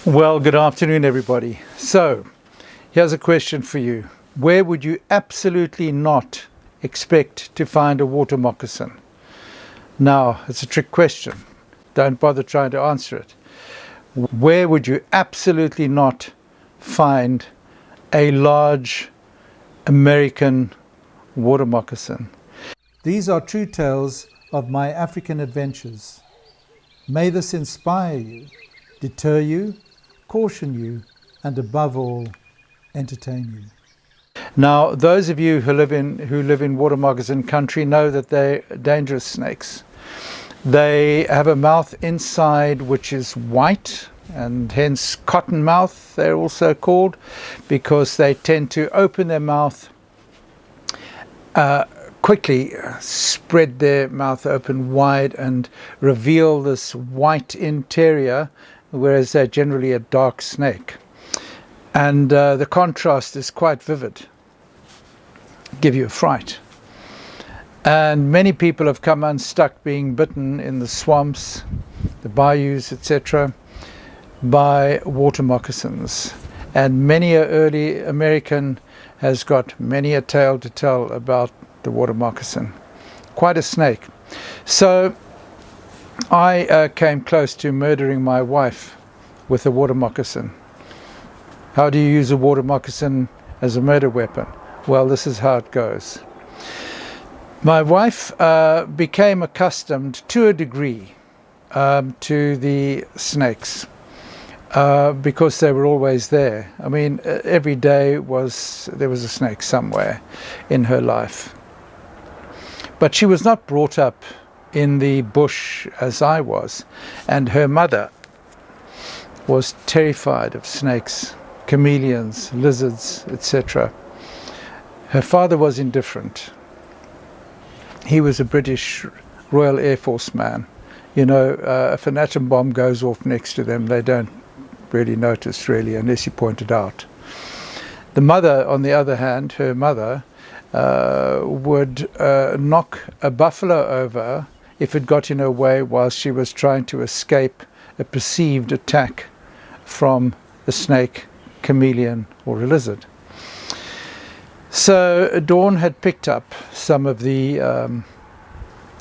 Well, good afternoon, everybody. So, here's a question for you. Where would you absolutely not expect to find a water moccasin? Now, it's a trick question. Don't bother trying to answer it. Where would you absolutely not find a large American water moccasin? These are true tales of my African adventures. May this inspire you, deter you, caution you, and above all, entertain you. Now, those of you who live in water moccasin country know that they're dangerous snakes. They have a mouth inside which is white, and hence cottonmouth they're also called, because they tend to open their mouth quickly, spread their mouth open wide and reveal this white interior, whereas they're generally a dark snake. And the contrast is quite vivid, give you a fright. And many people have come unstuck being bitten in the swamps, the bayous, etc., by water moccasins. And many an early American has got many a tale to tell about the water moccasin. Quite a snake. So I came close to murdering my wife with a water moccasin. How do you use a water moccasin as a murder weapon? Well, this is how it goes. My wife became accustomed to a degree to the snakes because they were always there. I mean, every day there was a snake somewhere in her life. But she was not brought up in the bush as I was, and her mother was terrified of snakes, chameleons, lizards, etc. Her father was indifferent. He was a British Royal Air Force man. You know, if an atom bomb goes off next to them, they don't really notice, really, unless you point it out. The mother, on the other hand, her mother, would knock a buffalo over if it got in her way while she was trying to escape a perceived attack from a snake, chameleon, or a lizard. So Dawn had picked up some of the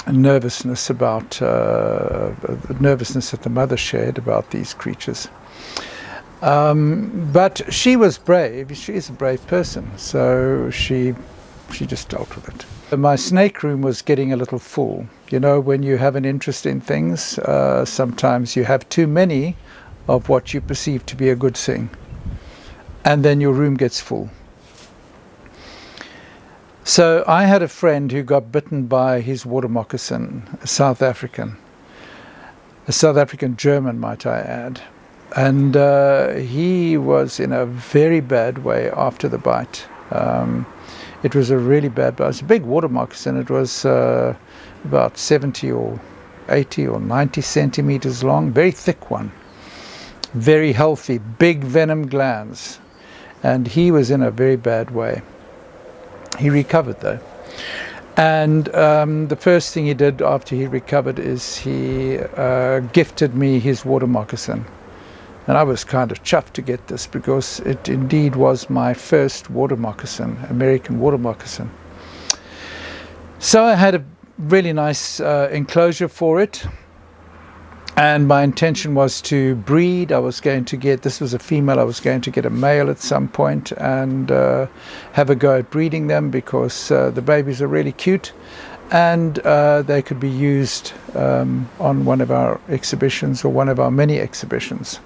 nervousness that the mother shared about these creatures. But she was brave. She is a brave person, so she just dealt with it. My snake room was getting a little full. You know, when you have an interest in things, sometimes you have too many of what you perceive to be a good thing, and then your room gets full. So I had a friend who got bitten by his water moccasin, a South African German, might I add. And he was in a very bad way after the bite. It was a really bad bite. It was a big water moccasin. It was about 70 or 80 or 90 centimeters long, very thick one, very healthy, big venom glands. And he was in a very bad way. He recovered though. And the first thing he did after he recovered is he gifted me his water moccasin. And I was kind of chuffed to get this because it indeed was my first water moccasin, American water moccasin. So I had a really nice enclosure for it. And my intention was to breed. This was a female, I was going to get a male at some point and have a go at breeding them because the babies are really cute and they could be used on one of our exhibitions or one of our many exhibitions.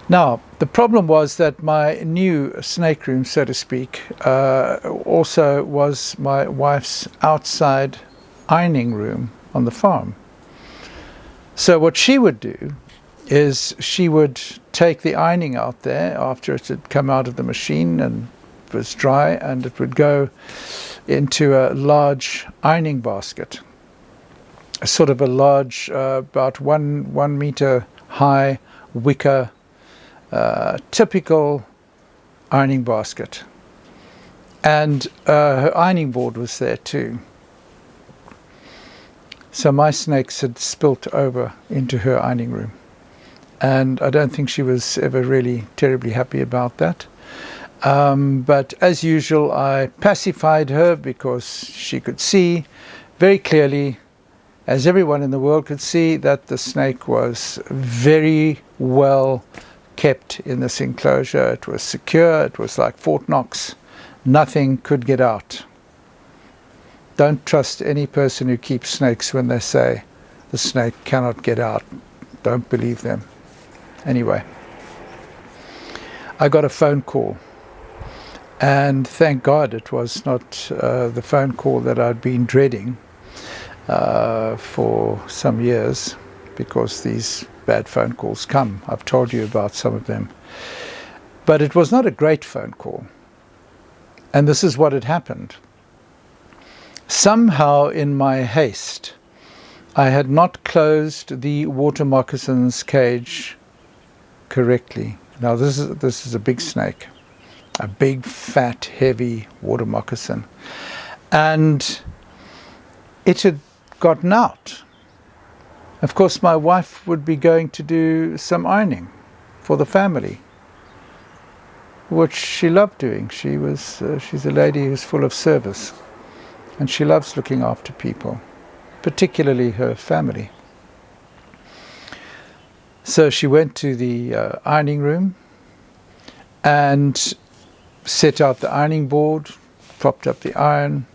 Now, the problem was that my new snake room, so to speak, also was my wife's outside ironing room on the farm. So what she would do is she would take the ironing out there after it had come out of the machine and was dry, and it would go into a large ironing basket, a sort of a large, about one meter high wicker, typical ironing basket. And her ironing board was there too. So my snakes had spilt over into her ironing room. and I don't think she was ever really terribly happy about that. But as usual, I pacified her because she could see very clearly, as everyone in the world could see, that the snake was very well kept in this enclosure. It was secure. It was like Fort Knox. Nothing could get out. Don't trust any person who keeps snakes when they say the snake cannot get out. Don't believe them. Anyway, I got a phone call. And thank God it was not the phone call that I'd been dreading for some years, because these bad phone calls come. I've told you about some of them. But it was not a great phone call. And this is what had happened. Somehow in my haste, I had not closed the water moccasin's cage correctly. Now this is a big snake. A big, fat, heavy water moccasin. And it had gotten out. Of course, my wife would be going to do some ironing for the family, which she loved doing. She's a lady who's full of service, and she loves looking after people, particularly her family. So she went to the ironing room and set out the ironing board, propped up the iron,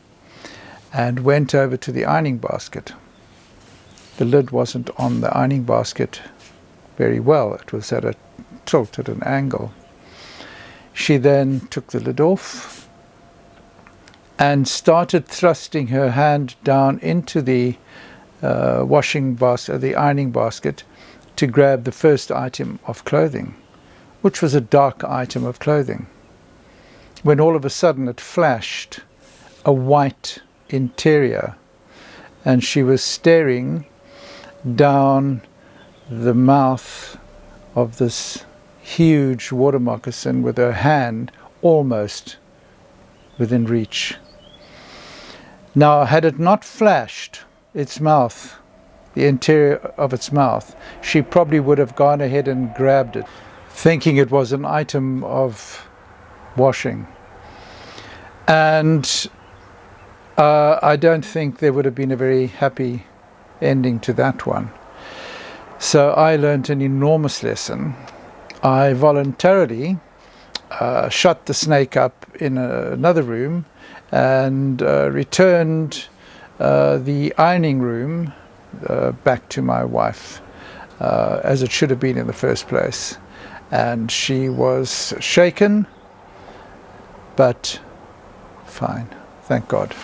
and went over to the ironing basket. The lid wasn't on the ironing basket very well. It was at a tilt, at an angle. She then took the lid off and started thrusting her hand down into the the ironing basket, to grab the first item of clothing, which was a dark item of clothing, when all of a sudden it flashed a white interior, and she was staring down the mouth of this huge water moccasin with her hand almost within reach. Now, had it not flashed its mouth, the interior of its mouth, she probably would have gone ahead and grabbed it, thinking it was an item of washing. And I don't think there would have been a very happy ending to that one. So I learned an enormous lesson. I voluntarily shut the snake up in another room and returned the ironing room back to my wife, as it should have been in the first place. And she was shaken, but fine, thank God.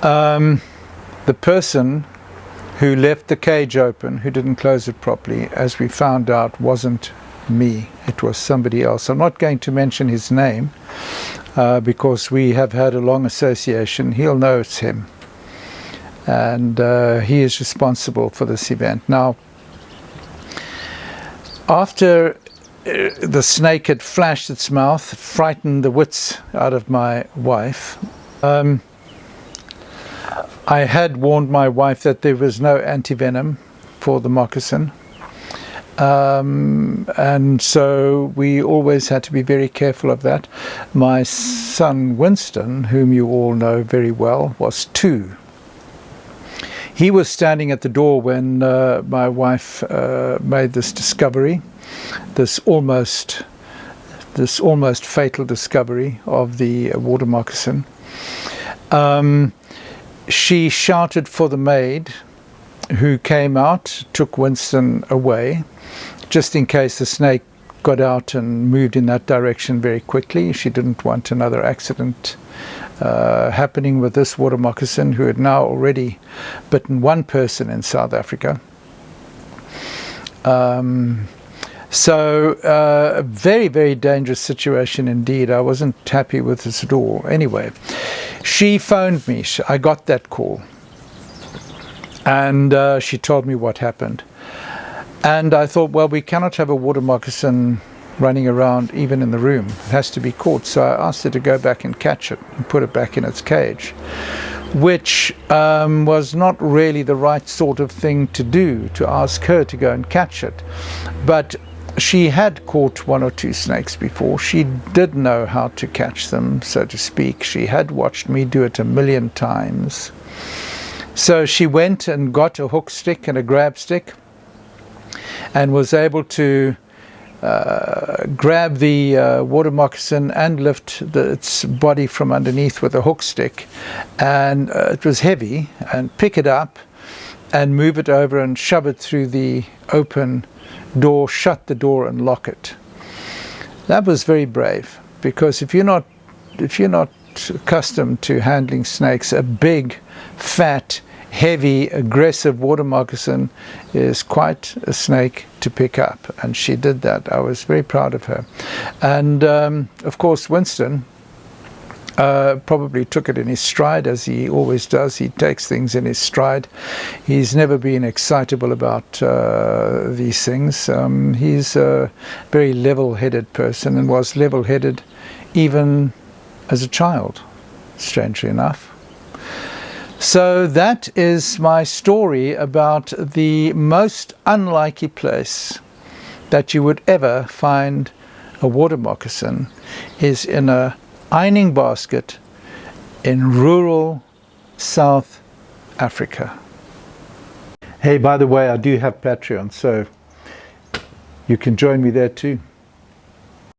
The person who left the cage open, who didn't close it properly, as we found out, wasn't me. It was somebody else. I'm not going to mention his name because we have had a long association. He'll know it's him. And he is responsible for this event. Now, after the snake had flashed its mouth, frightened the wits out of my wife, I had warned my wife that there was no antivenom for the moccasin. And so we always had to be very careful of that. My son Winston, whom you all know very well, was 2. He was standing at the door when my wife made this discovery, this almost fatal discovery of the water moccasin. She shouted for the maid, who came out, took Winston away, just in case the snake got out and moved in that direction very quickly. She didn't want another accident happening with this water moccasin, who had now already bitten 1 person in South Africa. So a very, very dangerous situation indeed. I wasn't happy with this at all. Anyway, she phoned me. I got that call. And she told me what happened. And I thought, well, we cannot have a water moccasin running around even in the room. It has to be caught. So I asked her to go back and catch it and put it back in its cage. which was not really the right sort of thing to do, to ask her to go and catch it. But she had caught 1 or 2 snakes before. She did know how to catch them, so to speak. She had watched me do it 1,000,000 times. So she went and got a hook stick and a grab stick and was able to grab the water moccasin and lift its body from underneath with a hook stick, and it was heavy, and pick it up and move it over and shove it through the open door, shut the door and lock it. That was very brave, because if you're not accustomed to handling snakes, a big, fat, heavy, aggressive water moccasin is quite a snake to pick up, and she did that. I was very proud of her. And of course Winston probably took it in his stride, as he always does. He takes things in his stride. He's never been excitable about these things. He's a very level-headed person, and was level-headed even as a child, strangely enough. So that is my story about the most unlikely place that you would ever find a water moccasin, is in a ironing basket in rural South Africa. Hey, by the way, I do have Patreon, so you can join me there too.